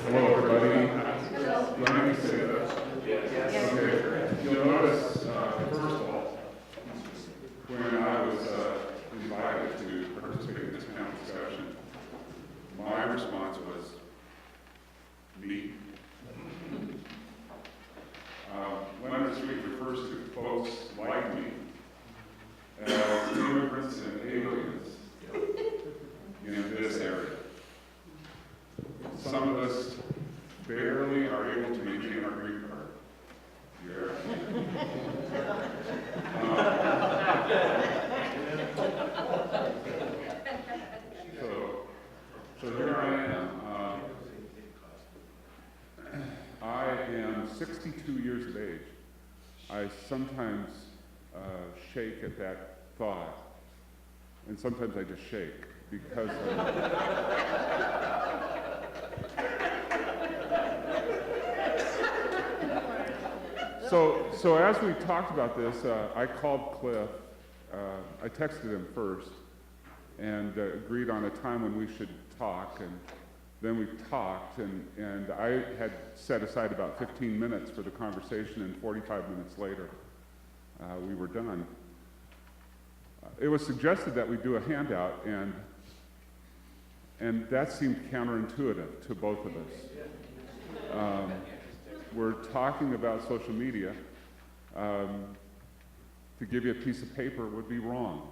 Hello, everybody. Let me say this. Okay, you'll notice, first of all, when I was invited to participate in this panel discussion, my response was, me. Leonard Street refers to folks like me as immigrants and aliens in this area. Some of us barely are able to maintain our green card. Yeah. So here I am. I am 62 years of age. I sometimes shake at that thought, and sometimes I just shake because So as we talked about this, I called Cliff. I texted him first and agreed on a time when we should talk, and then we talked, and I had set aside about 15 minutes for the conversation, and 45 minutes later, we were done. It was suggested that we do a handout, and that seemed counterintuitive to both of us. We're talking about social media. To give you a piece of paper would be wrong.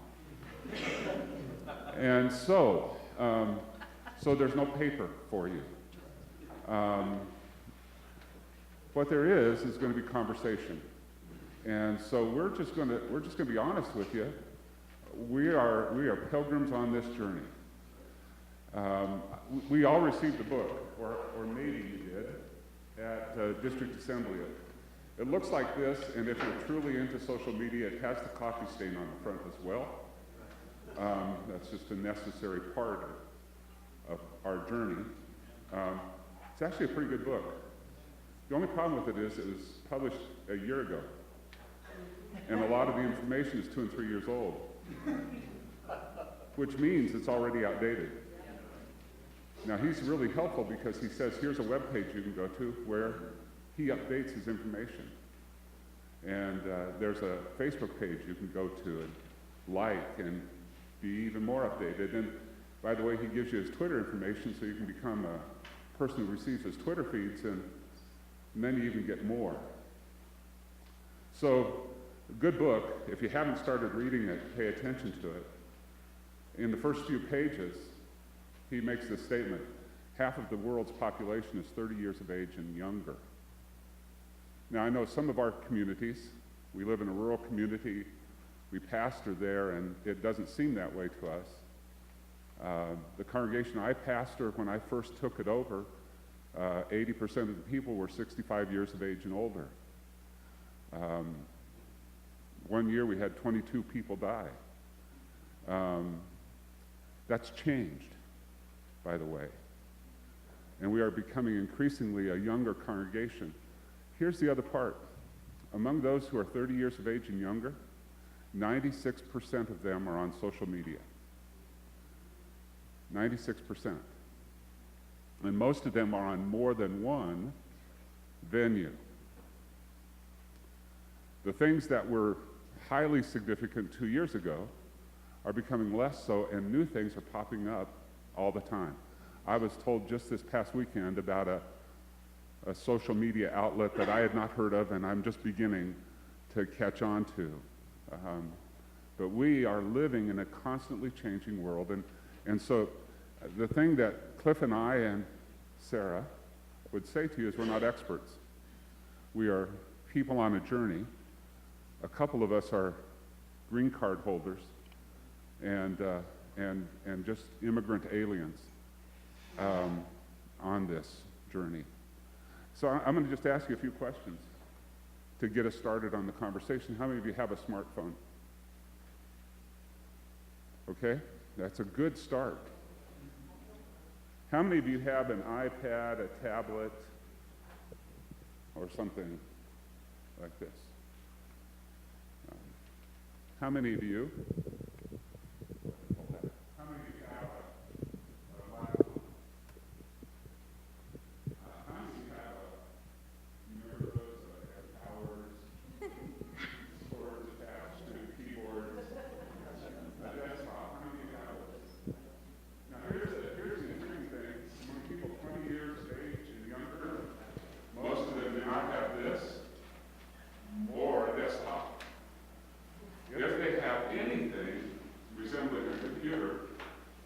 And so there's no paper for you. What there is going to be conversation. And so we're just going to be honest with you. We are pilgrims on this journey. We all received the book, or maybe you did, at District Assembly. It looks like this, and if you're truly into social media, it has the coffee stain on the front as well. That's just a necessary part of our journey. It's actually a pretty good book. The only problem with it is it was published a year ago, and a lot of the information is 2 and 3 years old, which means it's already outdated. Now, he's really helpful because he says, here's a web page you can go to where he updates his information. And there's a Facebook page you can go to and like and be even more updated. And by the way, he gives you his Twitter information so you can become a person who receives his Twitter feeds, and then you even get more. So, a good book. If you haven't started reading it, pay attention to it. In the first few pages, he makes this statement: half of the world's population is 30 years of age and younger. Now, I know some of our communities, we live in a rural community, we pastor there, and it doesn't seem that way to us. The congregation I pastored when I first took it over, 80% of the people were 65 years of age and older. One year we had 22 people die. That's changed, by the way. And we are becoming increasingly a younger congregation. Here's the other part. Among those who are 30 years of age and younger, 96% of them are on social media. 96%. And most of them are on more than one venue. The things that were highly significant 2 years ago are becoming less so, and new things are popping up all the time. I was told just this past weekend about a social media outlet that I had not heard of, and I'm just beginning to catch on to. But we are living in a constantly changing world, and so the thing that Cliff and I and Sarah would say to you is we're not experts. We are people on a journey. A couple of us are green card holders and just immigrant aliens on this journey. So I'm going to just ask you a few questions to get us started on the conversation. How many of you have a smartphone? Okay, that's a good start. How many of you have an iPad, a tablet, or something like this? How many of you? How many of you have a laptop? How many of you have remember those that have towers, swords attached to keyboards, a desktop? How many of you have those? Now here's the interesting thing. Among people 20 years of age and younger, most of them do not have this or a desktop. If they have anything resembling a computer,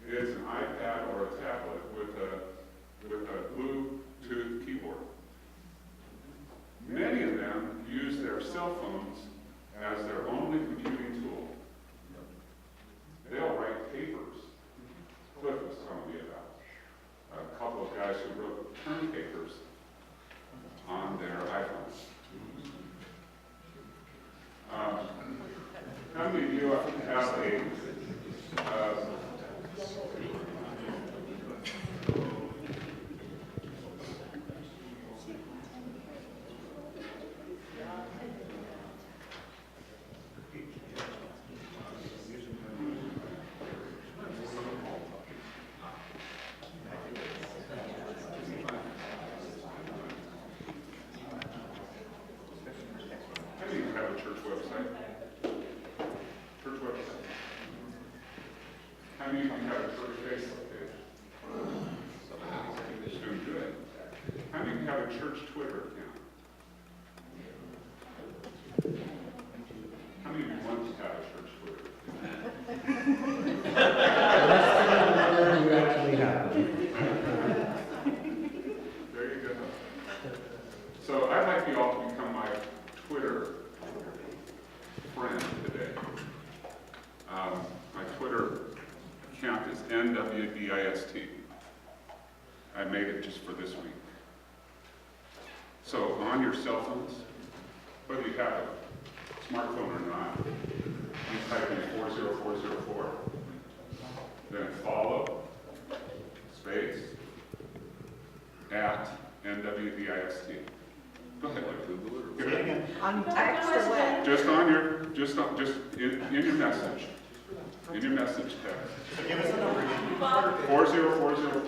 it's an iPad or a tablet with a Bluetooth keyboard. Many of them use their cell phones as their only computing tool. They'll write papers. Cliff was telling me about a couple of guys who wrote term papers on their iPhones. How many of you have a church website? Church website. How many of you have a church Facebook page? Doing good. How many of you have a church Twitter account? How many of you want to have a church Twitter account? You actually have. There you go. So I'd like you all to become my Twitter friend today. My Twitter account is NWDIST. I made it just for this week. So on your cell phones, whether you have a smartphone or not, you type in 40404, then follow, space, at NWDIST. Go ahead, Google it. On text or what? Just in your message. In your message text. 40404.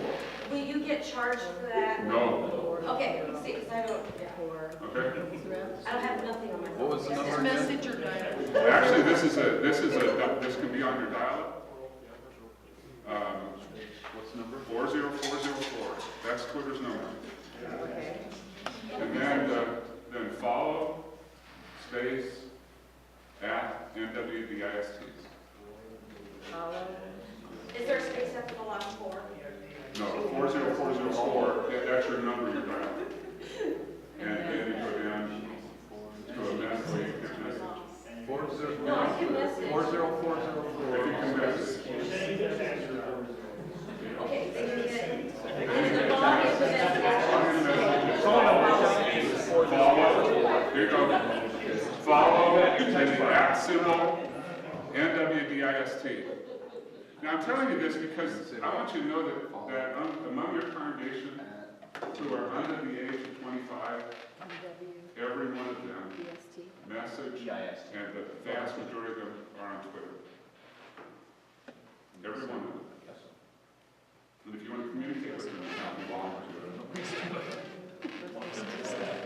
Will you get charged for that? No. Okay, see, because I don't, Okay. I don't have nothing on my phone. What was the number? Message or dial? Actually, this can be on your dial-up. What's the number? 40404. That's Twitter's number. Okay. And then follow, space, at NWDIST. Is there a space after the last four? No, 40404, that's your number, your dial. And then you go down to a message where you can message. No, I can message. 40404. If you can message. Okay, they can get it. And in the body of the message. Follow, here you go. Follow, and then the at symbol, NWDIST. Now I'm telling you this because I want you to know that among your congregation who are under the age of 25, every one of them message, and the vast majority of them are on Twitter. Every one of them. And if you want to communicate with them, you have to belong to it.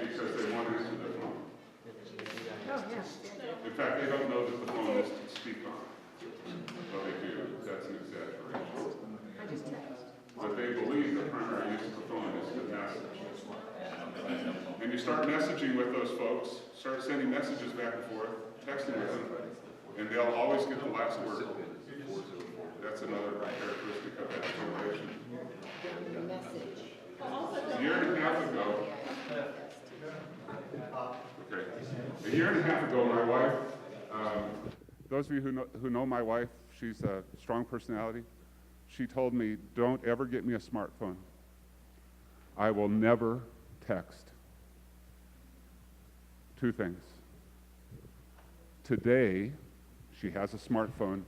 Because they want to answer their phone. In fact, they don't know that the phone is to speak on. Well, they do. That's an exaggeration. But they believe the primary use of the phone is to message. And you start messaging with those folks, start sending messages back and forth, texting with them, and they'll always get the last word. That's another characteristic of that generation. A year and a half ago, my wife, those of you who know my wife, she's a strong personality. She told me, don't ever get me a smartphone. I will never text. Two things. Today, she has a smartphone,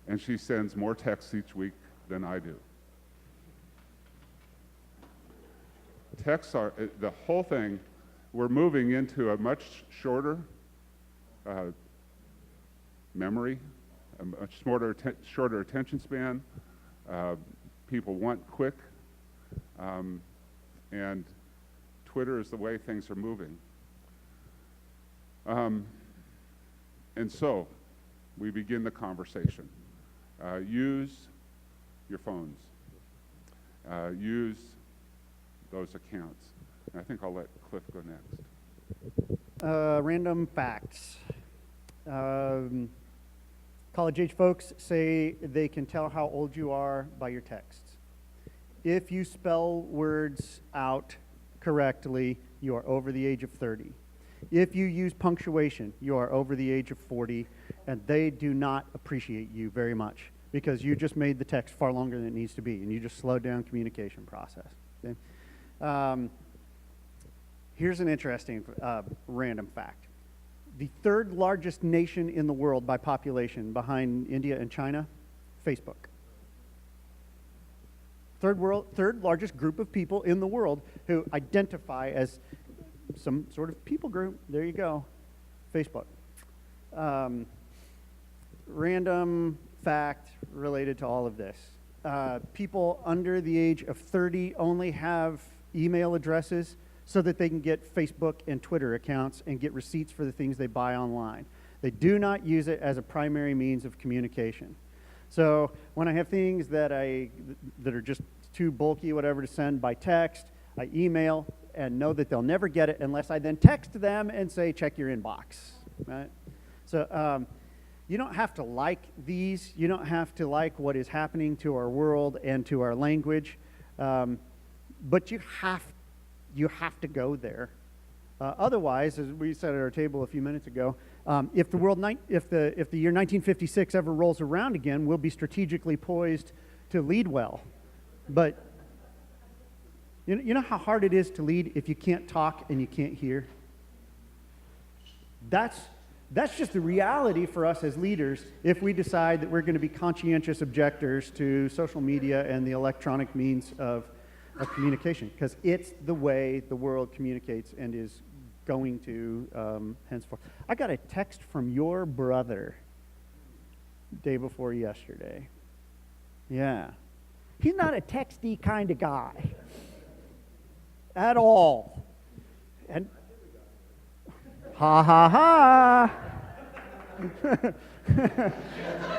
and she sends more texts each week than I do. Texts are, the whole thing, we're moving into a much shorter memory, a much shorter attention span. People want quick, and Twitter is the way things are moving. And so, we begin the conversation. Use your phones. Use those accounts. And I think I'll let Cliff go next. Random facts. College-age folks say they can tell how old you are by your texts. If you spell words out correctly, you are over the age of 30. If you use punctuation, you are over the age of 40, and they do not appreciate you very much because you just made the text far longer than it needs to be, and you just slowed down communication process. Okay? Here's an interesting random fact. The third largest nation in the world by population, behind India and China, Facebook. Third largest group of people in the world who identify as some sort of people group. There you go, Facebook. Random fact related to all of this. People under the age of 30 only have email addresses so that they can get Facebook and Twitter accounts and get receipts for the things they buy online. They do not use it as a primary means of communication. So when I have things that are just too bulky, whatever, to send by text, I email and know that they'll never get it unless I then text them and say, check your inbox, right? So you don't have to like these. You don't have to like what is happening to our world and to our language, but you have to go there. Otherwise, as we said at our table a few minutes ago, if the year 1956 ever rolls around again, we'll be strategically poised to lead well. But you know how hard it is to lead if you can't talk and you can't hear? That's just the reality for us as leaders if we decide that we're going to be conscientious objectors to social media and the electronic means of communication, because it's the way the world communicates and is going to henceforth. I got a text from your brother day before yesterday. Yeah. He's not a texty kind of guy at all. And ha ha ha.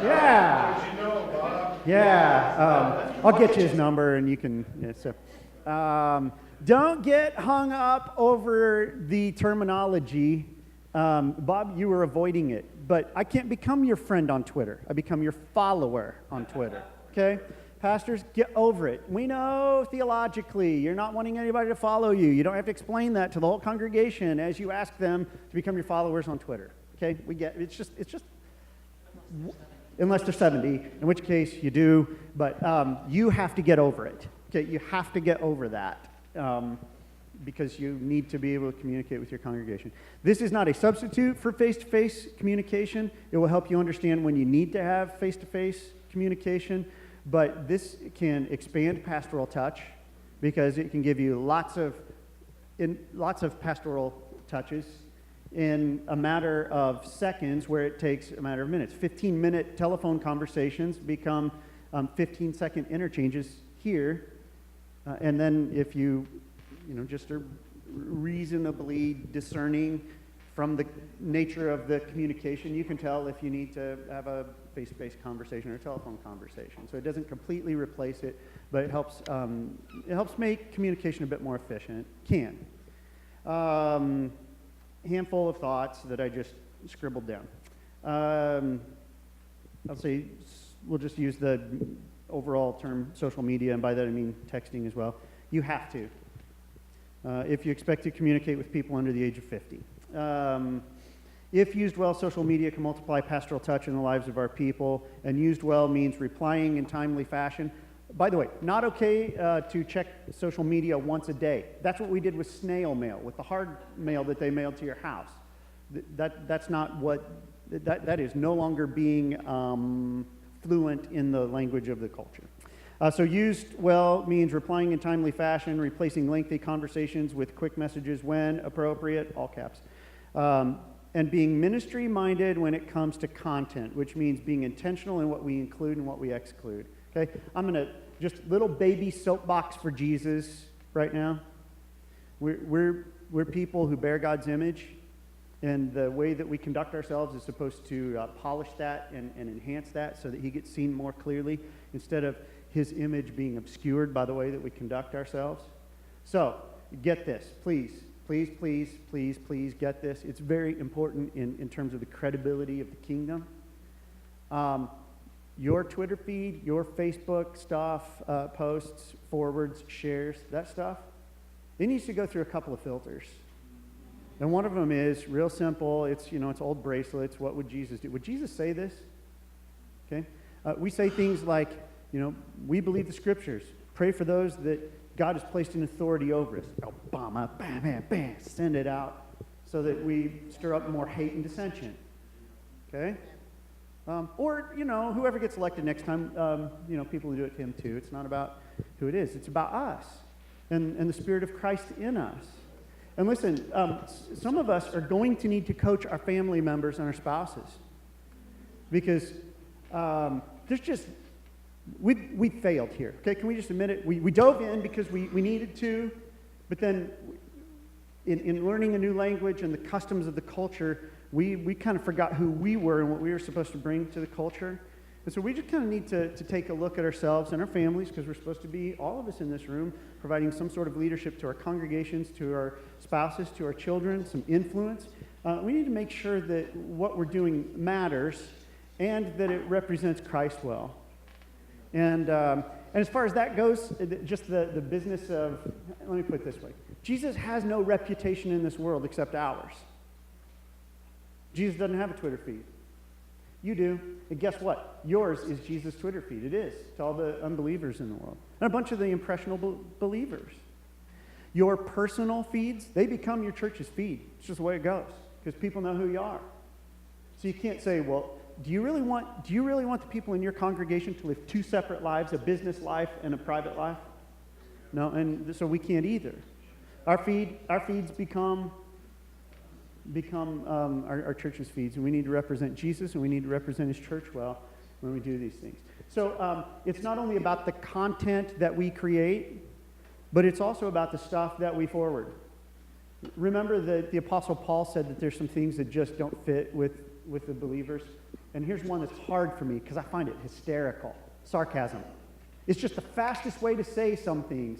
Yeah. Yeah. I'll get you his number and you can. Yeah, so, don't get hung up over the terminology. Bob, you were avoiding it, but I can't become your friend on Twitter. I become your follower on Twitter. Okay? Pastors, get over it. We know theologically you're not wanting anybody to follow you. You don't have to explain that to the whole congregation as you ask them to become your followers on Twitter. Okay? We get it. It's just unless they're 70, in which case you do, but you have to get over it. Okay? You have to get over that. Because you need to be able to communicate with your congregation. This is not a substitute for face-to-face communication. It will help you understand when you need to have face-to-face communication, but this can expand pastoral touch because it can give you lots of pastoral touches in a matter of seconds where it takes a matter of minutes. 15-minute telephone conversations become 15-second interchanges here, and then if you just are reasonably discerning from the nature of the communication, you can tell if you need to have a face-to-face conversation or a telephone conversation. So it doesn't completely replace it, but it helps make communication a bit more efficient. Can. Handful of thoughts that I just scribbled down. I'll say we'll just use the overall term social media, and by that I mean texting as well. You have to. If you expect to communicate with people under the age of 50. If used well, social media can multiply pastoral touch in the lives of our people, and used well means replying in timely fashion. By the way, not okay to check social media once a day. That's what we did with snail mail, with the hard mail that they mailed to your house. That's not what, that is no longer being fluent in the language of the culture. So used well means replying in timely fashion, replacing lengthy conversations with quick messages when appropriate, all caps. And being ministry-minded when it comes to content, which means being intentional in what we include and what we exclude. Okay, I'm going to just little baby soapbox for Jesus right now. We're people who bear God's image, and the way that we conduct ourselves is supposed to polish that and enhance that so that he gets seen more clearly instead of his image being obscured by the way that we conduct ourselves. So get this, please. Please, please, please, please get this. It's very important in terms of the credibility of the kingdom. Your Twitter feed, your Facebook stuff, posts, forwards, shares, that stuff, it needs to go through a couple of filters. And one of them is real simple. It's, it's old bracelets. What would Jesus do? Would Jesus say this? Okay. We say things like, we believe the scriptures. Pray for those that God has placed in authority over us. Obama, bam, bam, bam, send it out so that we stir up more hate and dissension. Okay? Or, whoever gets elected next time, people will do it to him too. It's not about who it is. It's about us and the Spirit of Christ in us. And listen, some of us are going to need to coach our family members and our spouses because there's just, we failed here. Okay, can we just admit it? We dove in because we needed to, but then in learning a new language and the customs of the culture, we kind of forgot who we were and what we were supposed to bring to the culture. And so we just kind of need to take a look at ourselves and our families, because we're supposed to be, all of us in this room, providing some sort of leadership to our congregations, to our spouses, to our children, some influence. We need to make sure that what we're doing matters and that it represents Christ well. And as far as that goes, just the business of, let me put it this way. Jesus has no reputation in this world except ours. Jesus doesn't have a Twitter feed. You do. And guess what? Yours is Jesus' Twitter feed. It is to all the unbelievers in the world. And a bunch of the impressionable believers. Your personal feeds, they become your church's feed. It's just the way it goes, because people know who you are. So you can't say, well, do you really want the people in your congregation to live two separate lives, a business life and a private life? No, and so we can't either. Our feeds become our church's feeds, and we need to represent Jesus, and we need to represent his church well when we do these things. So it's not only about the content that we create, but it's also about the stuff that we forward. Remember that the Apostle Paul said that there's some things that just don't fit with the believers. And here's one that's hard for me because I find it hysterical. Sarcasm. It's just the fastest way to say some things.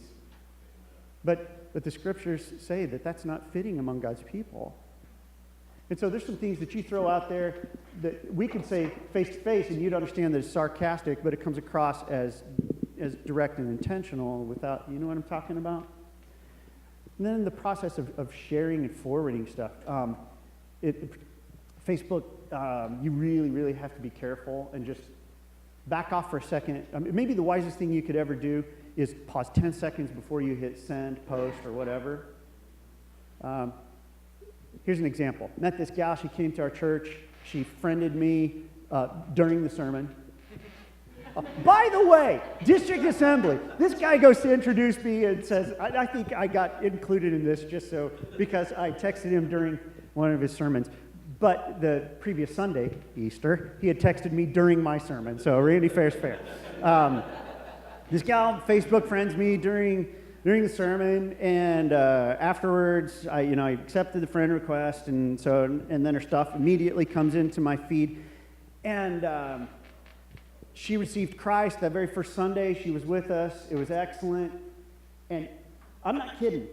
But the scriptures say that that's not fitting among God's people. And so there's some things that you throw out there that we can say face to face and you'd understand that it's sarcastic, but it comes across as direct and intentional without, you know what I'm talking about? And then in the process of sharing and forwarding stuff, Facebook, you really, really have to be careful and just back off for a second. Maybe the wisest thing you could ever do is pause 10 seconds before you hit send, post, or whatever. Here's an example. Met this gal. She came to our church. She friended me during the sermon. By the way, district assembly. This guy goes to introduce me and says, I think I got included in this just so, because I texted him during one of his sermons. But the previous Sunday, Easter, he had texted me during my sermon. So Randy Fair's fair. This gal Facebook friends me during the sermon, and afterwards, I accepted the friend request, and then her stuff immediately comes into my feed, and she received Christ that very first Sunday. She was with us. It was excellent, and I'm not kidding.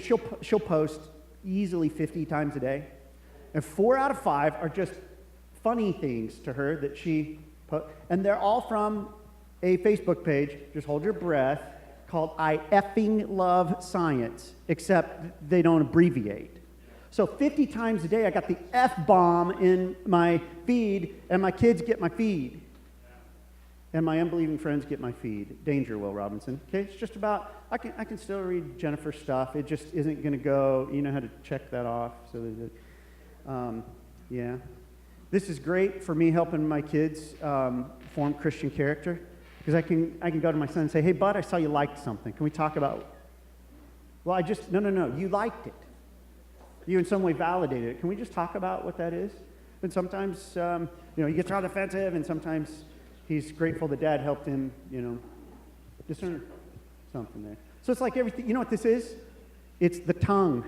She'll post easily 50 times a day, and 4 out of 5 are just funny things to her that she put, and they're all from a Facebook page. Just hold your breath. Called I Effing Love Science, except they don't abbreviate. So 50 times a day, I got the F-bomb in my feed, and my kids get my feed. and my unbelieving friends get my feed. Danger, Will Robinson. Okay, it's just about, I can still read Jennifer's stuff. It just isn't going to go, you know how to check that off. So that, yeah. This is great for me helping my kids form Christian character, because I can go to my son and say, hey, bud, I saw you liked something. Can we talk about, well, no, you liked it. You in some way validated it. Can we just talk about what that is? And sometimes, he gets rather defensive, and sometimes he's grateful that Dad helped him, discern something there. So it's like everything, you know what this is? It's the tongue,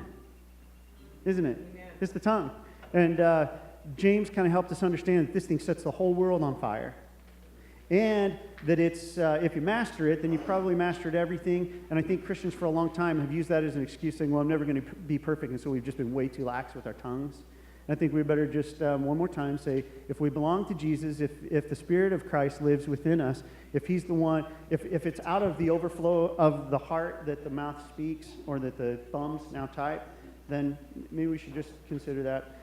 isn't it? Amen. It's the tongue. And James kind of helped us understand that this thing sets the whole world on fire. And that it's, if you master it, then you've probably mastered everything. And I think Christians for a long time have used that as an excuse, saying, well, I'm never going to be perfect, and so we've just been way too lax with our tongues. And I think we better just one more time say, if we belong to Jesus, if the Spirit of Christ lives within us, if He's the one, if it's out of the overflow of the heart that the mouth speaks, or that the thumbs now type, then maybe we should just consider that.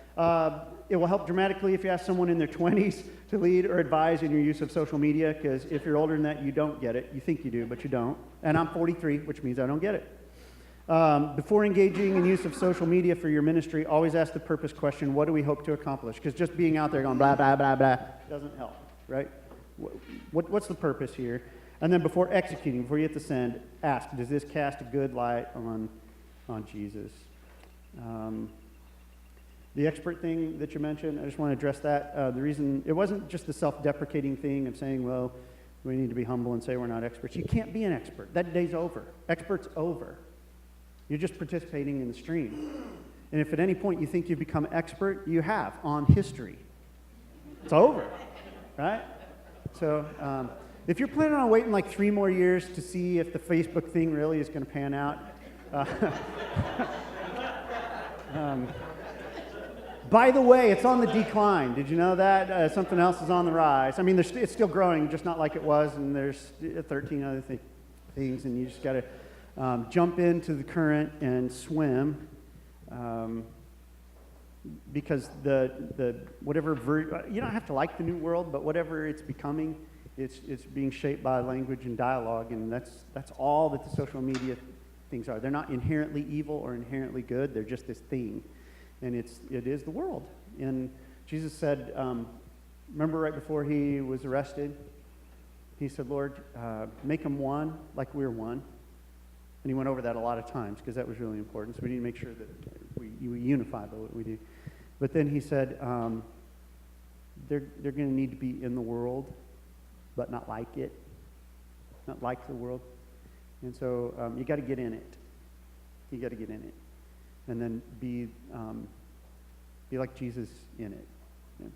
It will help dramatically if you ask someone in their 20s to lead or advise in your use of social media, because if you're older than that, you don't get it. You think you do, but you don't. And I'm 43, which means I don't get it. Before engaging in use of social media for your ministry, always ask the purpose question, what do we hope to accomplish? Because just being out there going blah, blah, blah, blah doesn't help, right? What's the purpose here? And then before executing, before you hit the send, ask, does this cast a good light on Jesus? The expert thing that you mentioned, I just want to address that. The reason, it wasn't just the self-deprecating thing of saying, well, we need to be humble and say we're not experts. You can't be an expert. That day's over. Expert's over. You're just participating in the stream. And if at any point you think you've become expert, you have on history. It's over, right? So if you're planning on waiting like 3 more years to see if the Facebook thing really is going to pan out, by the way, it's on the decline. Did you know that? Something else is on the rise. I mean, it's still growing, just not like it was, and there's 13 other things, and you just got to jump into the current and swim, because the whatever you don't have to like the new world, but whatever it's becoming, it's being shaped by language and dialogue, and that's all that the social media things are. They're not inherently evil or inherently good. They're just this thing. And it is the world. And Jesus said, remember right before he was arrested, he said, Lord, make them one like we're one. And he went over that a lot of times because that was really important. So we need to make sure that we unify what we do. But then he said, they're going to need to be in the world, but not like it, not like the world. And so you got to get in it. You got to get in it. And then be like Jesus in it. Yeah.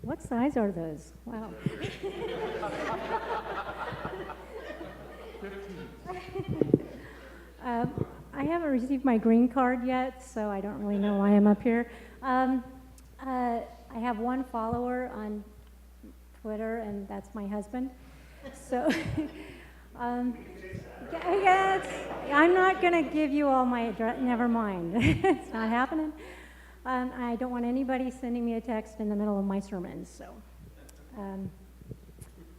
What size are those? Wow. I haven't received my green card yet, so I don't really know why I'm up here. I have one follower on Twitter, and that's my husband. So, yes, I'm not going to give you all my address. Never mind. It's not happening. I don't want anybody sending me a text in the middle of my sermons. So,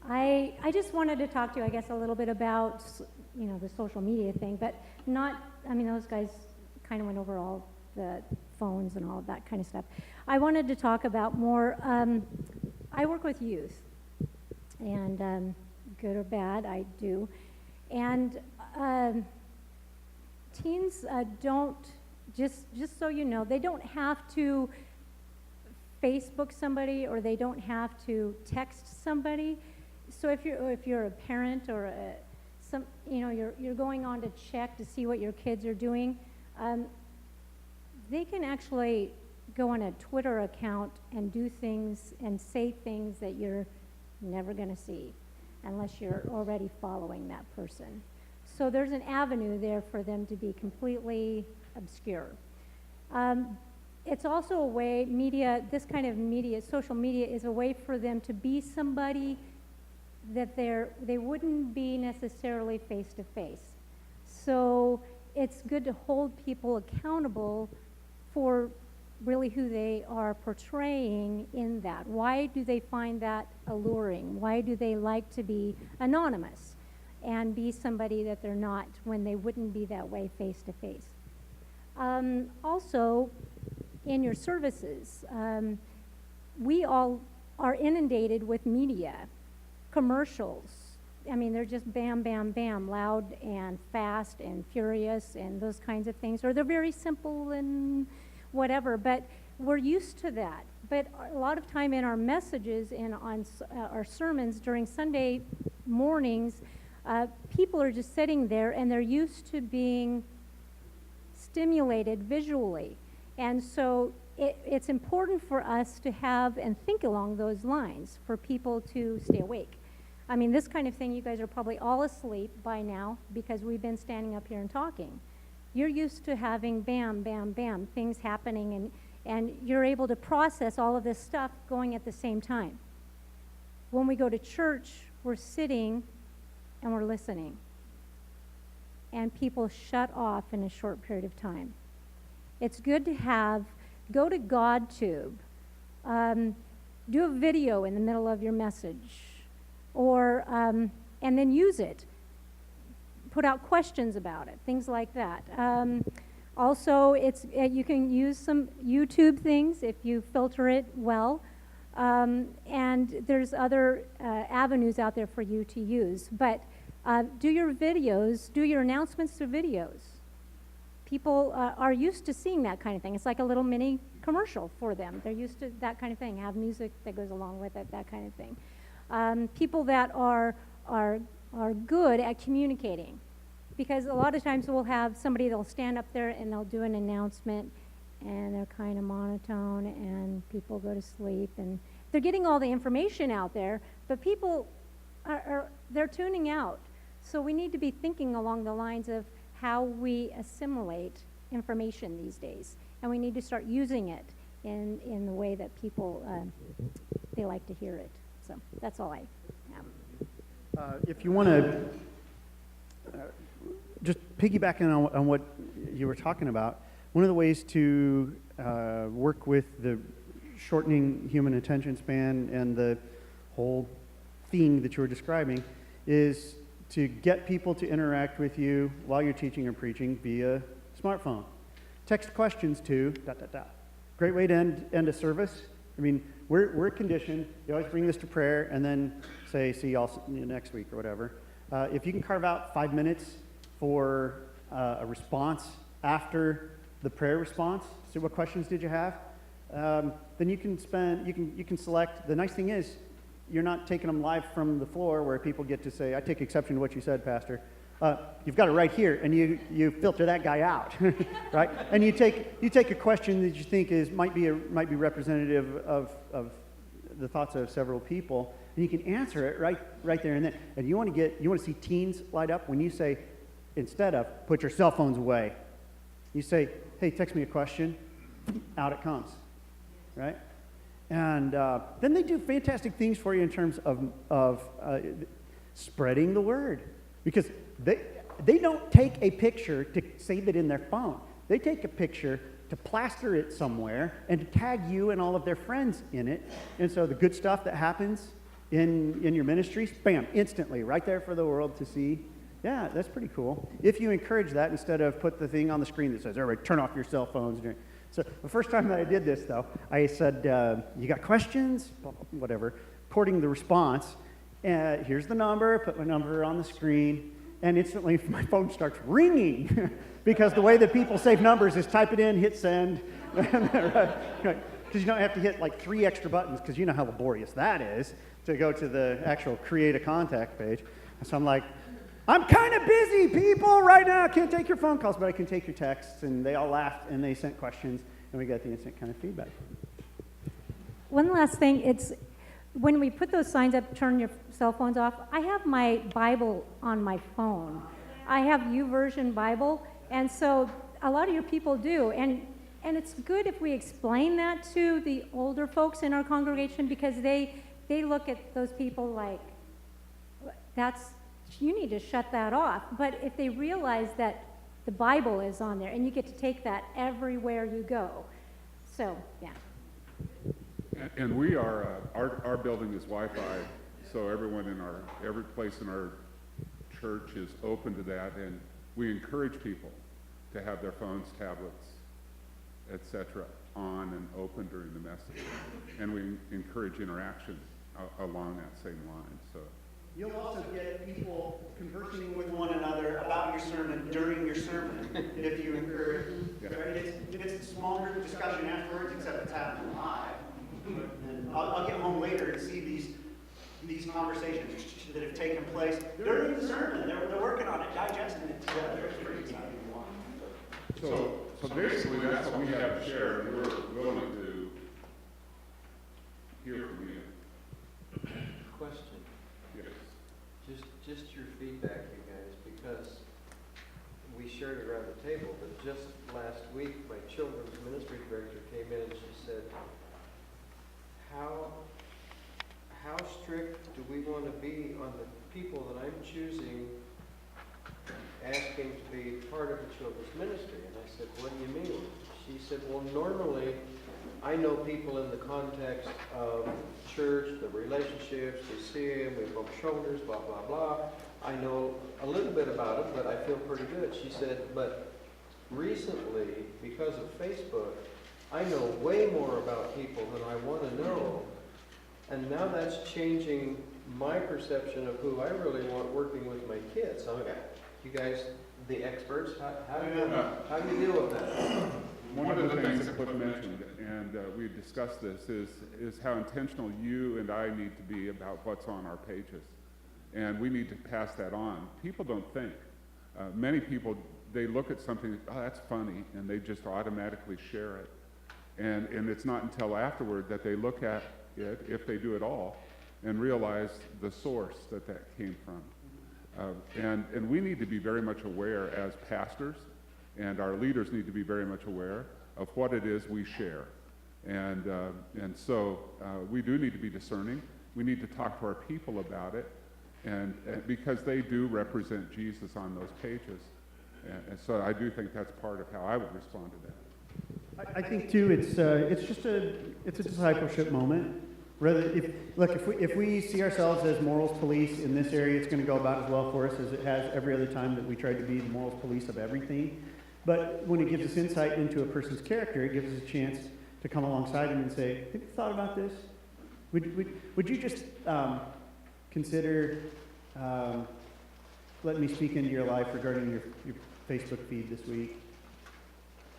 I just wanted to talk to you, I guess, a little bit about, the social media thing, but not, those guys kind of went over all the phones and all of that kind of stuff. I wanted to talk about more, I work with youth. And good or bad, I do. And teens don't, just so you know, they don't have to Facebook somebody, or they don't have to text somebody. So if you're a parent or you're going on to check to see what your kids are doing, they can actually go on a Twitter account and do things and say things that you're never going to see unless you're already following that person. So there's an avenue there for them to be completely obscure. It's also a way, this kind of media, social media, is a way for them to be somebody that they wouldn't be necessarily face to face. So it's good to hold people accountable for really who they are portraying in that. Why do they find that alluring? Why do they like to be anonymous and be somebody that they're not when they wouldn't be that way face to face? Also, in your services, we all are inundated with media, commercials. I mean, they're just bam, bam, bam, loud and fast and furious and those kinds of things. Or they're very simple and whatever, but we're used to that. But a lot of time in our messages and on our sermons during Sunday mornings, people are just sitting there and they're used to being stimulated visually. And so it's important for us to have and think along those lines for people to stay awake. I mean, this kind of thing, you guys are probably all asleep by now because we've been standing up here and talking. You're used to having bam, bam, bam, things happening, and you're able to process all of this stuff going at the same time. When we go to church, we're sitting and we're listening. And people shut off in a short period of time. It's good to go to GodTube, do a video in the middle of your message, or and then use it. Put out questions about it, things like that. Also, you can use some YouTube things if you filter it well, and there's other avenues out there for you to use. But do your videos, do your announcements through videos. People are used to seeing that kind of thing. It's like a little mini commercial for them. They're used to that kind of thing, have music that goes along with it, that kind of thing. People that are good at communicating, because a lot of times we'll have somebody that'll stand up there and they'll do an announcement and they're kind of monotone and people go to sleep and they're getting all the information out there, but people they're tuning out. So we need to be thinking along the lines of how we assimilate information these days, and we need to start using it in the way that people they like to hear it. So that's all I have. If you want to just piggybacking on what you were talking about, one of the ways to work with the shortening human attention span and the whole theme that you were describing is to get people to interact with you while you're teaching or preaching via smartphone. Text questions to ... Great way to end a service. I mean, we're conditioned. You always bring this to prayer and then say, see y'all next week or whatever. If you can carve out 5 minutes for a response after the prayer response, so what questions did you have? Then you can select. The nice thing is, you're not taking them live from the floor where people get to say, I take exception to what you said, Pastor. You've got it right here, and you filter that guy out, right? And you take a question that you think might be representative of the thoughts of several people, and you can answer it right there and then. And you want to see teens light up when you say, instead of put your cell phones away, you say, hey, text me a question, out it comes, right? And then they do fantastic things for you in terms of spreading the word, because they don't take a picture to save it in their phone. They take a picture to plaster it somewhere and to tag you and all of their friends in it. And so the good stuff that happens in your ministries, bam, instantly, right there for the world to see. Yeah, that's pretty cool. If you encourage that instead of put the thing on the screen that says, everybody turn off your cell phones. So the first time that I did this, though, I said, you got questions? Whatever. Recording the response. Here's the number. Put my number on the screen. And instantly my phone starts ringing because the way that people save numbers is type it in, hit send. Because you don't have to hit like 3 extra buttons, because you know how laborious that is to go to the actual create a contact page. So I'm like, I'm kind of busy, people, right now. I can't take your phone calls, but I can take your texts. And they all laughed, and they sent questions, and we got the instant kind of feedback. One last thing, it's when we put those signs up, turn your cell phones off, I have my Bible on my phone. I have YouVersion Bible, and so a lot of your people do. And it's good if we explain that to the older folks in our congregation, because they look at those people like, you need to shut that off. But if they realize that The Bible is on there, and you get to take that everywhere you go. So, yeah. And we are, our building is Wi-Fi, so everyone in every place in our church is open to that, and we encourage people to have their phones, tablets, etc., on and open during the message. And we encourage interaction along that same line, so. You'll also get people conversing with one another about your sermon during your sermon, if you encourage. Yeah. Right? It's a small group discussion afterwards, except it's happening live. And I'll get home later and see these conversations that have taken place during the sermon. They're working on it, digesting it together. It's pretty exciting. So basically, that's what we have to share, and we're willing to hear from you. Question, Yes. just your feedback, you guys, because we shared it around the table, but just last week, my children's ministry director came in and she said, how strict do we want to be on the people that I'm choosing, asking to be part of the children's ministry? And I said, what do you mean? She said, well, normally I know people in the context of church, the relationships, we see them, we bump shoulders, blah, blah, blah. I know a little bit about it, but I feel pretty good. She said, but recently, because of Facebook, I know way more about people than I want to know. And now that's changing my perception of who I really want working with my kids. So, you guys, the experts, how do you deal with that? One of the things that Cliff mentioned, and we discussed this, is how intentional you and I need to be about what's on our pages. And we need to pass that on. People don't think. Many people, they look at something, oh, that's funny, and they just automatically share it. And it's not until afterward that they look at it, if they do at all, and realize the source that came from. And we need to be very much aware as pastors, and our leaders need to be very much aware of what it is we share. And so we do need to be discerning. We need to talk to our people about it, and because they do represent Jesus on those pages. And so I do think that's part of how I would respond to that. I think too, it's just a discipleship moment. Rather, if we see ourselves as morals police in this area, it's going to go about as well for us as it has every other time that we tried to be the morals police of everything. But when it gives us insight into a person's character, it gives us a chance to come alongside them and say, have you thought about this? Would you just consider letting me speak into your life regarding your Facebook feed this week?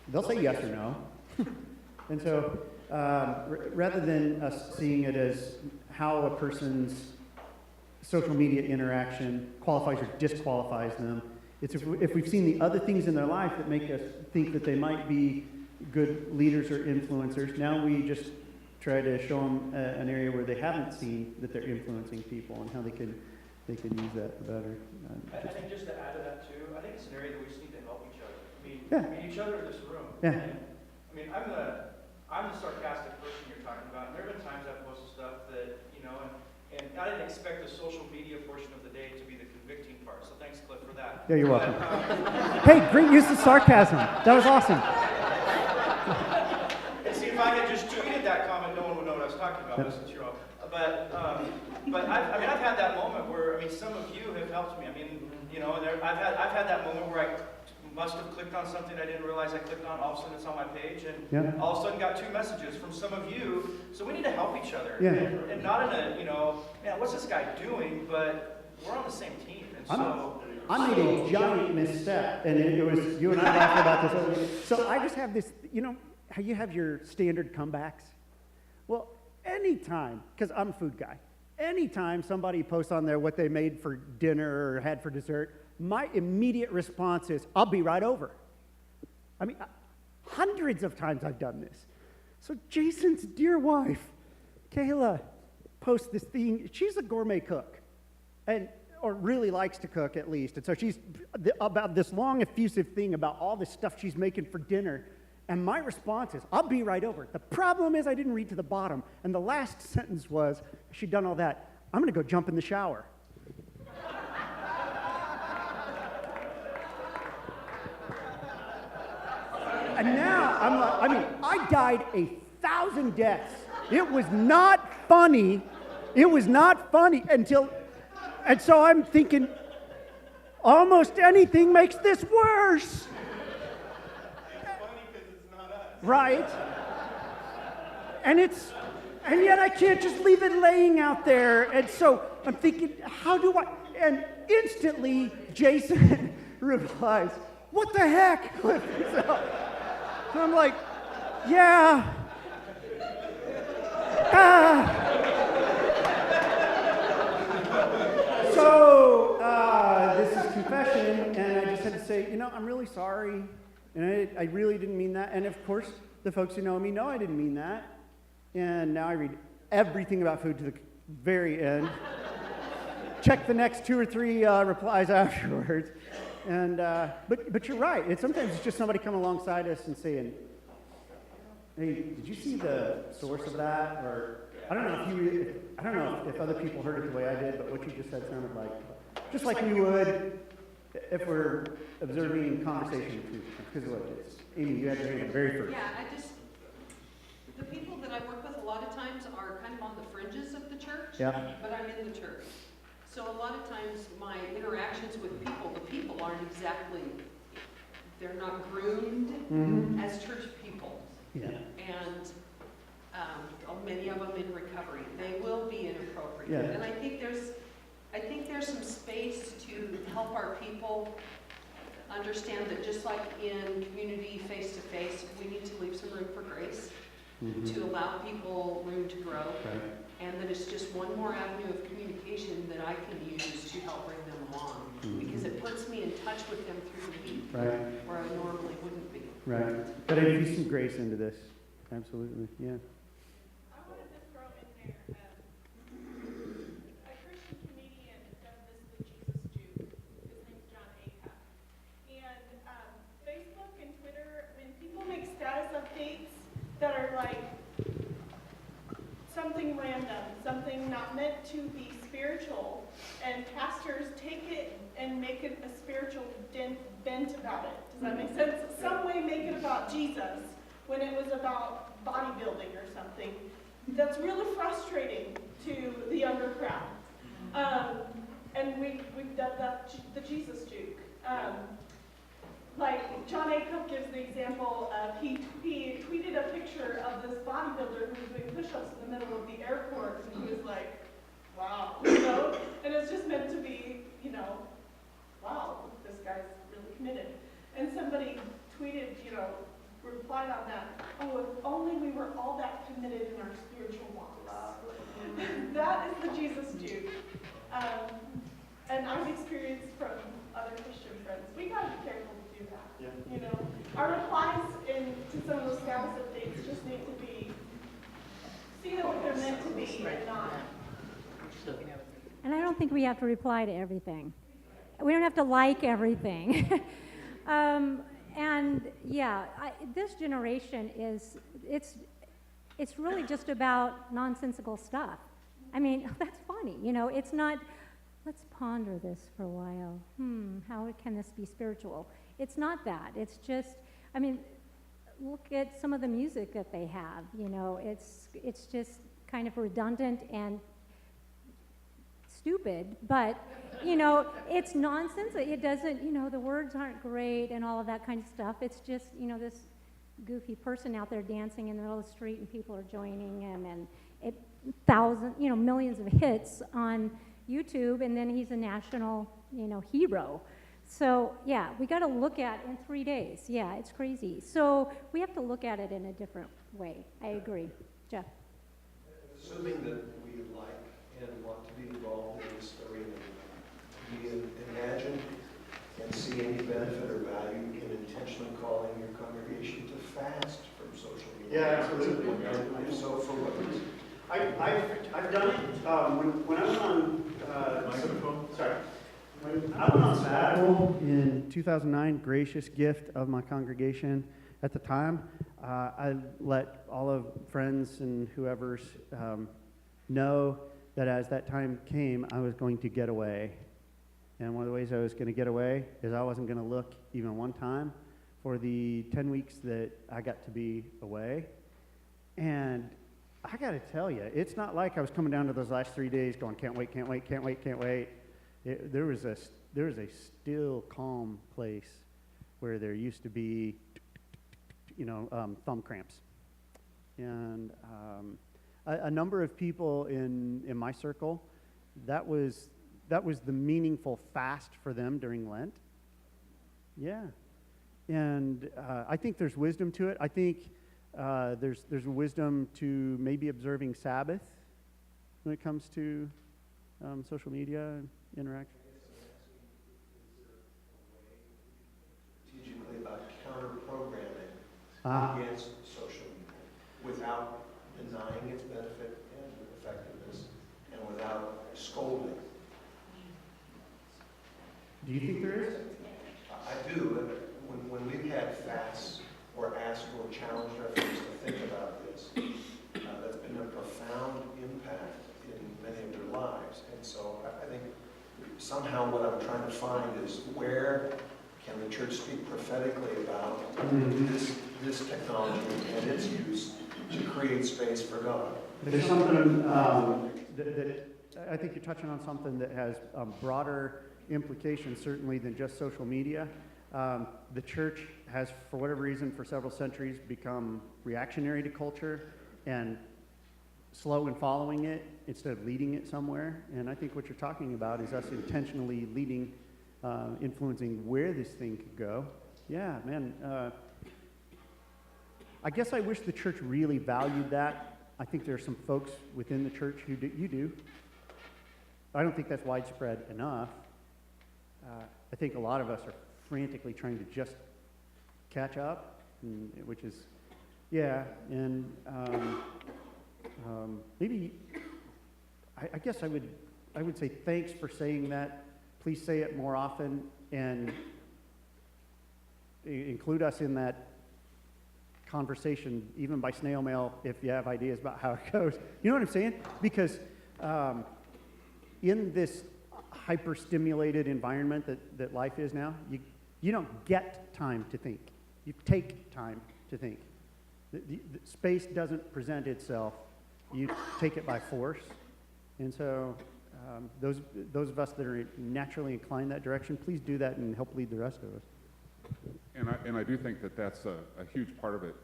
They'll say yes or no. And so rather than us seeing it as how a person's social media interaction qualifies or disqualifies them, it's if we've seen the other things in their life that make us think that they might be good leaders or influencers, now we just try to show them an area where they haven't seen that they're influencing people and how they can use that better. I think just to add to that too, I think it's an area that we just need to help each other. Yeah. I mean each other in this room. Yeah. And, I mean, I'm the sarcastic person you're talking about, and there have been times I've posted stuff that, and I didn't expect the social media portion of the day to be the convicting part, so thanks, Cliff, for that. Yeah, you're welcome. But, Hey, great use of sarcasm. That was awesome. and see, if I had just tweeted that comment, no one would know what I was talking about, listen to you all. But I've had that moment where, some of you have helped me. I've had that moment where I must have clicked on something I didn't realize I clicked on. All of a sudden it's on my page, and all of a sudden got 2 messages from some of you. So we need to help each other, and not in a man, what's this guy doing? But we're on the same team, and so I made a giant misstep, and it was you and I laughed about this earlier. So I just have this, how you have your standard comebacks. Well, anytime, because I'm a food guy, anytime somebody posts on there what they made for dinner or had for dessert, my immediate response is, I'll be right over. Hundreds of times I've done this. So Jason's dear wife, Kayla, posts this thing. She's a gourmet cook, or really likes to cook at least. And so she's about this long, effusive thing about all the stuff she's making for dinner. And my response is, I'll be right over. The problem is I didn't read to the bottom. And the last sentence was, she'd done all that, I'm going to go jump in the shower. And now I'm like, I mean, I died 1,000 deaths. It was not funny. It was not funny until, and so I'm thinking, almost anything makes this worse. Right? And yet I can't just leave it laying out there. And so I'm thinking, how do I, and instantly Jason replies, what the heck? So I'm like, yeah. So this is confession, and I just had to say, I'm really sorry, and I really didn't mean that. And of course, the folks who know me know I didn't mean that. And now I read everything about food to the very end. Check the next 2 or 3 replies afterwards. And but you're right. Sometimes it's just somebody coming alongside us and saying, "Hey, did you see the source of that?" Or I don't know if other people heard it the way I did, but what you just said sounded like just like we would if we're observing conversation. Because what it is. Amy, you had to hear the very first. Yeah, the people that I work with a lot of times are kind of on the fringes of the church, Yeah. but I'm in the church. So a lot of times my interactions with people, the people aren't exactly, they're not groomed as church people. Yeah. And many of them in recovery. They will be inappropriate. Yeah. And I think there's some space to help our people understand that just like in community face-to-face, we need to leave some room for grace to allow people room to grow. Right. And that it's just one more avenue of communication that I can use to help bring them along. Because it puts me in touch with them through the week, Right. where I normally wouldn't be. Right. But I infuse some grace into this. Absolutely. Yeah. I wanted to throw in there, a Christian comedian does this, the Jesus Juke. His name's John Acuff. And Facebook and Twitter, when people make status updates that are like something random, something not meant to be spiritual, and pastors take it and make it a spiritual bent about it. Does that make sense? Some way make it about Jesus when it was about bodybuilding or something. That's really frustrating to the younger crowd. And we've done that, the Jesus Juke. Like John Acuff gives the example of he tweeted a picture of this bodybuilder who was doing push-ups in the middle of the airport, and he was like, wow, and it's just meant to be, wow, this guy's really committed. And somebody tweeted, replied on that, oh, if only we were all that committed in our spiritual walks. That is the Jesus Juke. And I've experienced from other Christian friends. We gotta be careful to do that. Our replies to some of those status updates just need to be, see what they're meant to be and not. And I don't think we have to reply to everything. We don't have to like everything. And yeah, this generation it's really just about nonsensical stuff. I mean, that's funny, it's not, let's ponder this for a while. How can this be spiritual? It's not that. It's just, look at some of the music that they have, it's just kind of redundant and stupid, but, it's nonsense. It doesn't, the words aren't great and all of that kind of stuff. It's just, this goofy person out there dancing in the middle of the street and people are joining him, and millions of hits on YouTube, and then he's a national, hero. So, yeah, we got to look at in 3 days. Yeah, it's crazy. So we have to look at it in a different way. I agree. Jeff? Assuming that we like and want to be involved in this arena, do you imagine and see any benefit or value in intentionally calling your congregation to fast from social media? Yeah, absolutely. And if so, for what reason? I've done it when I was on When I went on sabbatical in 2009, gracious gift of my congregation at the time, I let all of friends and whoever's know that as that time came, I was going to get away. And one of the ways I was going to get away is I wasn't going to look even one time for the 10 weeks that I got to be away. And I got to tell you, it's not like I was coming down to those last 3 days going, can't wait, can't wait, can't wait, can't wait. There was a still, calm place where there used to be, thumb cramps. And a number of people in my circle, that was the meaningful fast for them during Lent. Yeah. And I think there's wisdom to it. I think there's wisdom to maybe observing Sabbath when it comes to social media interaction. Strategically about counter-programming Ah. against social media without denying its benefit and effectiveness and without scolding. Do you think there is? I do. When we've had fasts or asked or challenged our friends to think about this, that's been a profound impact in many of their lives. And so I think somehow what I'm trying to find is where can the church speak prophetically about this technology and its use to create space for God. There's something that I think you're touching on something that has broader implications certainly than just social media. The church has, for whatever reason, for several centuries become reactionary to culture and slow in following it instead of leading it somewhere. And I think what you're talking about is us intentionally leading, influencing where this thing could go. Yeah, man. I guess I wish the church really valued that. I think there are some folks within the church who do. You do. I don't think that's widespread enough. I think a lot of us are frantically trying to just catch up, which is, yeah, and maybe, I guess I would say thanks for saying that. Please say it more often and include us in that conversation, even by snail mail, if you have ideas about how it goes. You know what I'm saying? Because in this hyper-stimulated environment that life is now, you don't get time to think. You take time to think. The space doesn't present itself. You take it by force. And so those of us that are naturally inclined that direction, please do that and help lead the rest of us. And I do think that that's a huge part of it.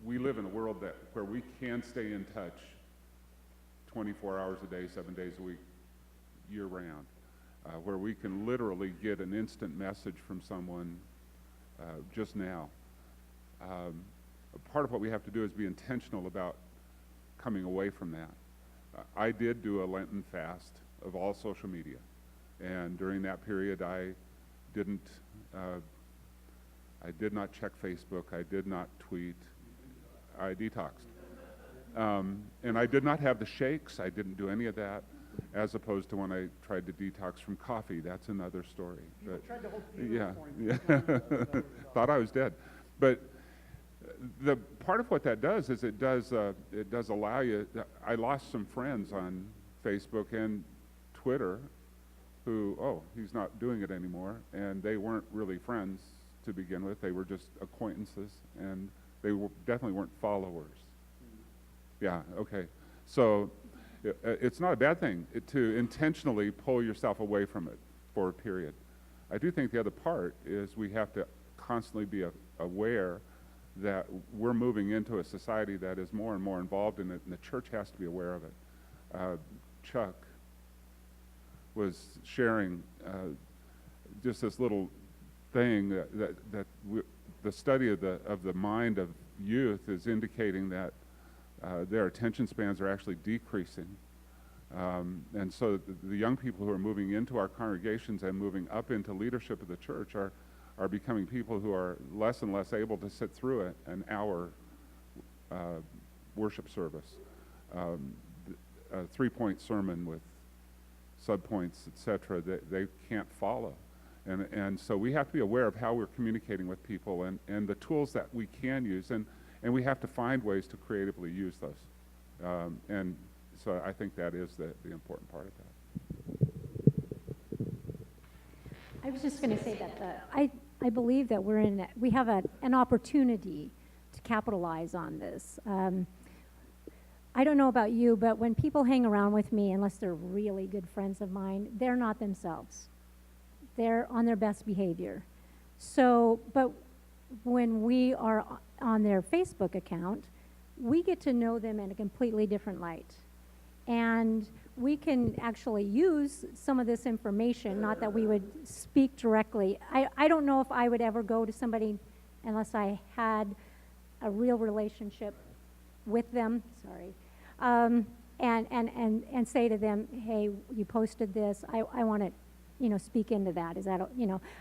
We live in a world where we can stay in touch 24 hours a day, 7 days a week, year-round, where we can literally get an instant message from someone just now. Part of what we have to do is be intentional about coming away from that. I did do a Lenten fast of all social media, and during that period I did not check Facebook, I did not tweet, I detoxed. And I did not have the shakes, I didn't do any of that, as opposed to when I tried to detox from coffee. That's another story. But, tried to hold yeah. Thought I was dead. But the part of what that does is it does allow you. I lost some friends on Facebook and Twitter who, he's not doing it anymore, and they weren't really friends to begin with. They were just acquaintances, and they definitely weren't followers. Yeah, okay. So it's not a bad thing to intentionally pull yourself away from it for a period. I do think the other part is we have to constantly be aware that we're moving into a society that is more and more involved in it, and the church has to be aware of it. Chuck was sharing just this little thing that the study of the mind of youth is indicating that their attention spans are actually decreasing. And so the young people who are moving into our congregations and moving up into leadership of the church are becoming people who are less and less able to sit through an hour worship service. A 3-point sermon with subpoints, etc., they can't follow. And so we have to be aware of how we're communicating with people and the tools that we can use, and we have to find ways to creatively use those. And so I think that is the important part of that. I was just going to say that I believe that we have an opportunity to capitalize on this. I don't know about you, but when people hang around with me, unless they're really good friends of mine, they're not themselves. They're on their best behavior. So, but when we are on their Facebook account, we get to know them in a completely different light. And we can actually use some of this information, not that we would speak directly. I don't know if I would ever go to somebody unless I had a real relationship with them, sorry, and say to them, hey, you posted this, I want to, speak into that. Is that,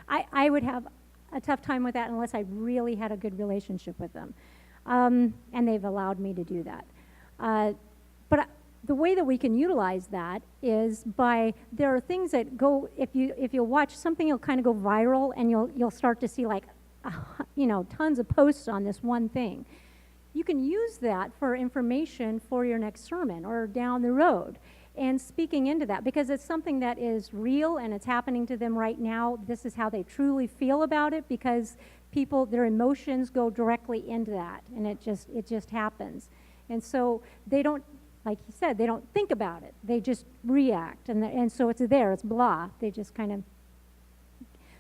I would have a tough time with that unless I really had a good relationship with them. And they've allowed me to do that. But the way that we can utilize that is there are things that go, if you watch something, it'll kind of go viral, and you'll start to see tons of posts on this one thing. You can use that for information for your next sermon or down the road, and speaking into that, because it's something that is real and it's happening to them right now. This is how they truly feel about it, because their emotions go directly into that, and it just happens. And so they don't, like he said, they don't think about it. They just react, and so it's there. It's blah. They just kind of.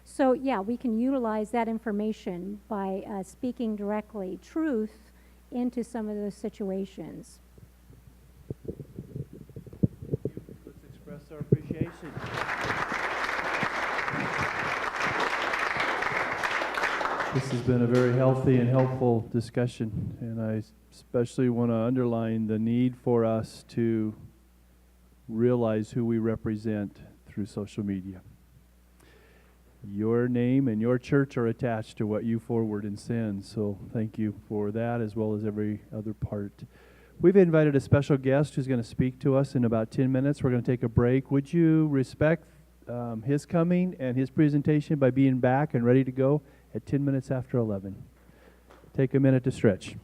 So yeah, we can utilize that information by speaking directly truth into some of those situations. Let's express our appreciation. This has been a very healthy and helpful discussion, and I especially want to underline the need for us to realize who we represent through social media. Your name and your church are attached to what you forward and send, so thank you for that, as well as every other part. We've invited a special guest who's going to speak to us in about 10 minutes. We're going to take a break. Would you respect his coming and his presentation by being back and ready to go at 10 minutes after 11? Take a minute to stretch.